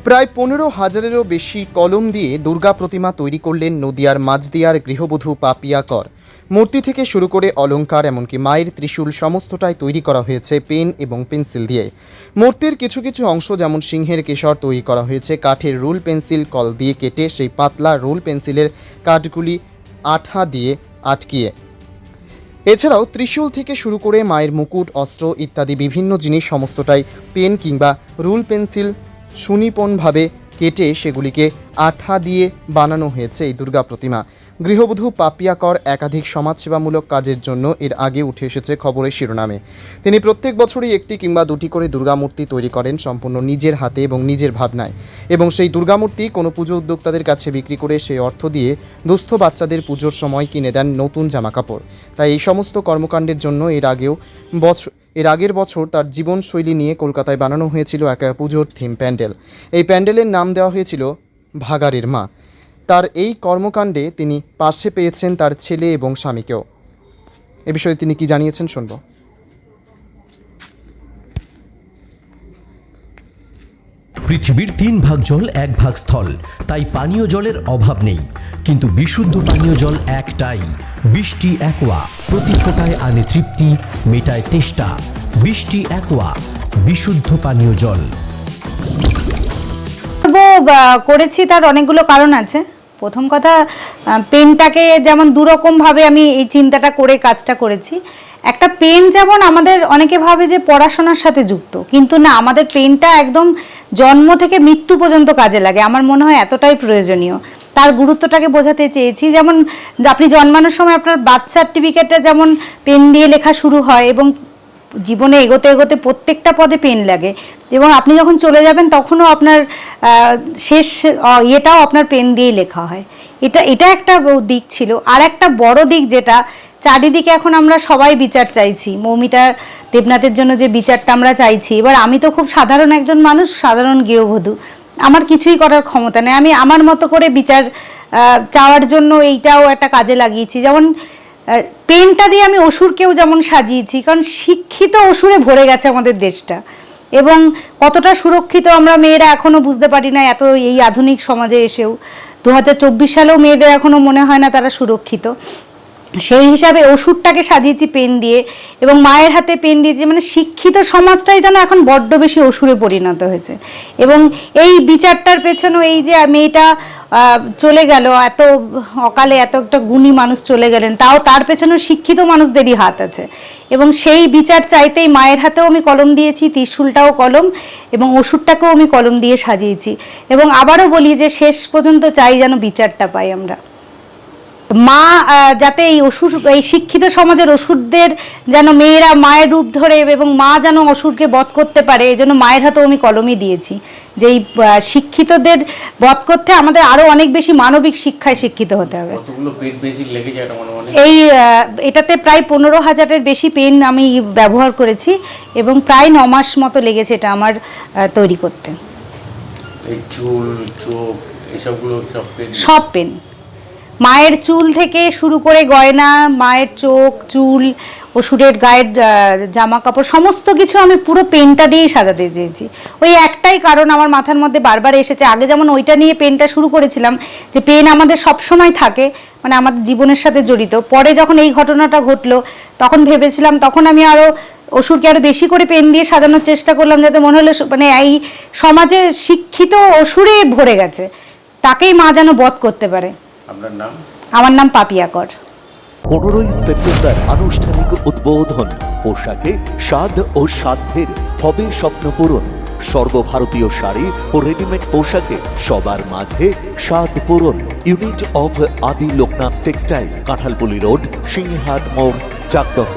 প্রায় 15,000-এরও বেশি কলম দিয়ে দুর্গা প্রতিমা তৈরি করলেন নদিয়ার মাঝদিয়ার গৃহবধূ পাপিয়া কর। মূর্তি থেকে শুরু করে অলংকার এমনকি মায়ের ত্রিশূল সমস্তটাই তৈরি করা হয়েছে পেন এবং পেন্সিল দিয়ে। মূর্তির কিছু কিছু অংশ যেমন সিংহের কেশর তৈরি করা হয়েছে কাঠের রুল পেন্সিল কল দিয়ে কেটে সেই পাতলা রুল পেন্সিলের কাঠগুলি আঠা দিয়ে আটকিয়ে। এছাড়াও ত্রিশূল থেকে শুরু করে মায়ের মুকুট, অস্ত্র ইত্যাদি বিভিন্ন জিনিস সমস্তটাই পেন কিংবা রুল পেন্সিল সুনিপুণভাবে কেটে সেগুলিকে আঠা দিয়ে বানানো হয়েছে এই দুর্গা প্রতিমা। গৃহবধূ পাপিয়া কর একাধিক সমাজসেবামূলক কাজের জন্য এর আগে উঠে এসেছে খবরের শিরোনামে। তিনি প্রত্যেক বছরই একটি কিংবা দুটি করে দুর্গা মূর্তি তৈরি করেন সম্পূর্ণ নিজের হাতে এবং নিজের ভাবনায়, এবং সেই দুর্গা মূর্তি কোনো পুজো উদ্যোক্তাদের কাছে বিক্রি করে সেই অর্থ দিয়ে দুস্থ বাচ্চাদের পুজোর সময় কিনে দেন নতুন জামাকাপড়। তাই এই সমস্ত কর্মকাণ্ডের জন্য এর আগের বছর তার জীবনশৈলী নিয়ে কলকাতায় বানানো হয়েছিল এক পুজোর থিম প্যান্ডেল। এই প্যান্ডেলের নাম দেওয়া হয়েছিল ভাগাড়ের মা। তার এই কর্মকাণ্ডে তিনি পাশে পেয়েছেন তার ছেলে এবং স্বামীকেও। এ বিষয়ে তিনি কি জানিয়েছেন শুনব। পৃথিবীর 3 ভাগ জল 1 ভাগ স্থল, তাই পানীয় জলের অভাব নেই। কিন্তু বিশুদ্ধ পানীয় জল একটাই, বৃষ্টি অ্যাকোয়া। প্রতি ফোঁটায় আনে তৃপ্তি, মেটায় তেষ্টা। বৃষ্টি অ্যাকোয়া, বিশুদ্ধ পানীয় জল। করেছি তার অনেকগুলো কারণ আছে। প্রথম কথা, পেনটাকে যেমন দুরকমভাবে আমি এই চিন্তাটা করে কাজটা করেছি। একটা পেন যেমন আমাদের অনেকে ভাবে যে পড়াশোনার সাথে যুক্ত, কিন্তু না, আমাদের পেনটা একদম জন্ম থেকে মৃত্যু পর্যন্ত কাজে লাগে। আমার মনে হয় এতটাই প্রয়োজনীয়। তার গুরুত্বটাকে বোঝাতে চেয়েছি। যেমন আপনি জন্মানোর সময় আপনার বার্থ সার্টিফিকেটটা যেমন পেন দিয়ে লেখা শুরু হয় এবং জীবনে এগোতে এগোতে প্রত্যেকটা পদে পেন লাগে, এবং আপনি যখন চলে যাবেন তখনও আপনার শেষ ইয়েটাও আপনার পেন দিয়েই লেখা হয়। এটা একটা দিক ছিল। আর একটা বড় দিক, যেটা চারিদিকে এখন আমরা সবাই বিচার চাইছি, মৌমিতা দেবনাথের জন্য যে বিচারটা আমরা চাইছি। এবার আমি তো খুব সাধারণ একজন মানুষ, সাধারণ গৃহবধূ, আমার কিছুই করার ক্ষমতা নেই। আমি আমার মতো করে বিচার চাওয়ার জন্য এইটাও একটা কাজে লাগিয়েছি। যেমন পেনটা দিয়ে আমি অসুরকেও যেমন সাজিয়েছি, কারণ শিক্ষিত অসুরে ভরে গেছে আমাদের দেশটা, এবং কতটা সুরক্ষিত আমরা মেয়েরা এখনও বুঝতে পারি না। এত এই আধুনিক সমাজে এসেও 2024 সালেও মেয়েদের এখনও মনে হয় না তারা সুরক্ষিত। সেই হিসাবে অসুরটাকে সাজিয়েছি পেন দিয়ে, এবং মায়ের হাতে পেন দিয়েছি। মানে শিক্ষিত সমাজটাই যেন এখন বড্ড বেশি অসুরে পরিণত হয়েছে। এবং এই বিচারটার পেছনেও এই যে মেয়েটা চলে গেল এত অকালে, এত একটা গুণী মানুষ চলে গেলেন, তাও তার পেছনেও শিক্ষিত মানুষদেরই হাত আছে। এবং সেই বিচার চাইতেই মায়ের হাতেও আমি কলম দিয়েছি, ত্রিশূলটাও কলম, এবং অসুরটাকেও আমি কলম দিয়ে সাজিয়েছি। এবং আবারও বলি যে শেষ পর্যন্ত চাই যেন বিচারটা পাই আমরা। মা যাতে এই শিক্ষিত সমাজের অসুরদের যেন মেয়েরা মায়ের রূপ ধরে, এবং মা যেন অসুরকে বধ করতে পারে, এই জন্য মায়ের হাতেও আমি কলমই দিয়েছি। যে এই শিক্ষিতদের বধ করতে আমাদের আরো অনেক বেশি মানবিক শিক্ষায় শিক্ষিত হতে হবে। এই এটাতে প্রায় 15,000-এর বেশি পেন আমি ব্যবহার করেছি, এবং প্রায় 9 মাস মতো লেগেছে এটা আমার তৈরি করতে। সব পেন, মায়ের চুল থেকে শুরু করে গয়না, মায়ের চোখ, চুল, অসুরের গায়ের জামা কাপড়, সমস্ত কিছু আমি পুরো পেনটা দিয়েই সাজাতে চেয়েছি। ওই একটাই কারণ আমার মাথার মধ্যে বারবার এসেছে। আগে যেমন ওইটা নিয়ে পেনটা শুরু করেছিলাম, যে পেন আমাদের সব সময় থাকে, মানে আমাদের জীবনের সাথে জড়িত। পরে যখন এই ঘটনাটা ঘটলো তখন ভেবেছিলাম, তখন আমি আরও অসুরকে আরও বেশি করে পেন দিয়ে সাজানোর চেষ্টা করলাম, যাতে মনে হলো মানে এই সমাজে শিক্ষিত অসুরে ভরে গেছে, তাকেই মা যেন বধ করতে পারে। আমার নাম পাপিয়া কর। 15ই সেপ্টেম্বর আনুষ্ঠানিক উদ্বোধন। পোশাকে স্বাদ ও সাধ্যের হবে স্বপ্ন পূরণ। সর্বভারতীয় শাড়ি ও রেডিমেড পোশাকে সবার মাঝে স্বাদ পূরণ। ইউনিট অফ আদি লোকনাথ টেক্সটাইল, কাঁঠালপুলি রোড, সিংহাট মোড়, চাকদহ।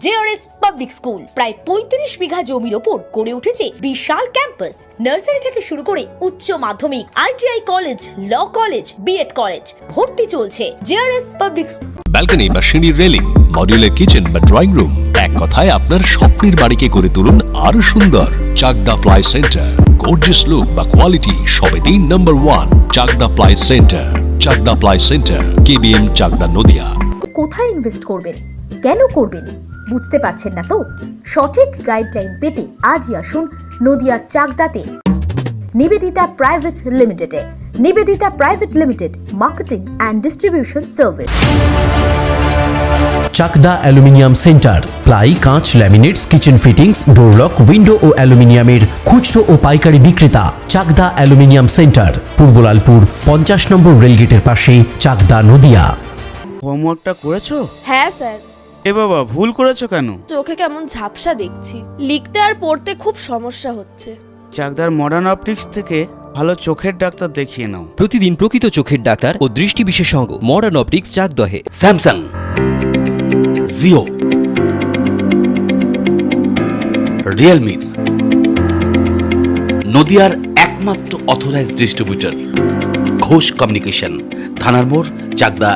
জেআরএস পাবলিক স্কুল প্রায় 35 বিঘা জমির ওপর গড়ে উঠেছে বিশাল ক্যাম্পাস। নার্সারি থেকে শুরু করে উচ্চ মাধ্যমিক, ITI college, law college, BEd college, ভর্তি চলছে। জেআরএস পাবলিক ব্যালকনি বা সিঁড়ির রেলিং, মডিউলার কিচেন বা ড্রয়িং রুম, এক কথায় আপনার স্বপ্নের বাড়িকে করে তুলুন আরো সুন্দর। Chakdaha ply centre, gorgeous look বা কোয়ালিটি সবে 3 number 1 Chakdaha ply centre. Chakdaha ply centre, KBM, Chakdaha, Nadia. কোথায় ইনভেস্ট করবেন, কেন করবেন বুঝতে পারছেন না তো? সঠিক গাইডলাইন পেতে আজই আসুন নদিয়ার চাকদাতে। নিবেদিতা প্রাইভেট লিমিটেডে। Nivedita private limited, marketing and distribution service. Chakdah aluminium centre, ply, কাঁচ, laminates, kitchen fittings, door lock, window ও অ্যালুমিনিয়ামের খুচরো ও পাইকারি বিক্রেতা। Chakdah aluminium centre, Purbalalpur 50 number রেলগেটের পাশে, চাকদা, নদিয়া। হোমওয়ার্কটা করেছো? হ্যাঁ স্যার। এ বাবা, ভুল করেছো কেন? চোখে কেমন ঝাপসা দেখছি, লিখতে আর পড়তে খুব সমস্যা হচ্ছে। চাকদার মডার্ন অপটিক্স থেকে ভালো চোখের ডাক্তার দেখিয়ে নাও। প্রতিদিন প্রকৃত চোখের ডাক্তার ও দৃষ্টি বিশেষজ্ঞ মডার্ন অপটিক্স, চাকদহে। স্যামসাং, জিও, রিয়েলমি, নদিয়ার একমাত্র অথরাইজড ডিস্ট্রিবিউটর ঘোষ কমিউনিকেশন, থানার মোড়, চাকদা,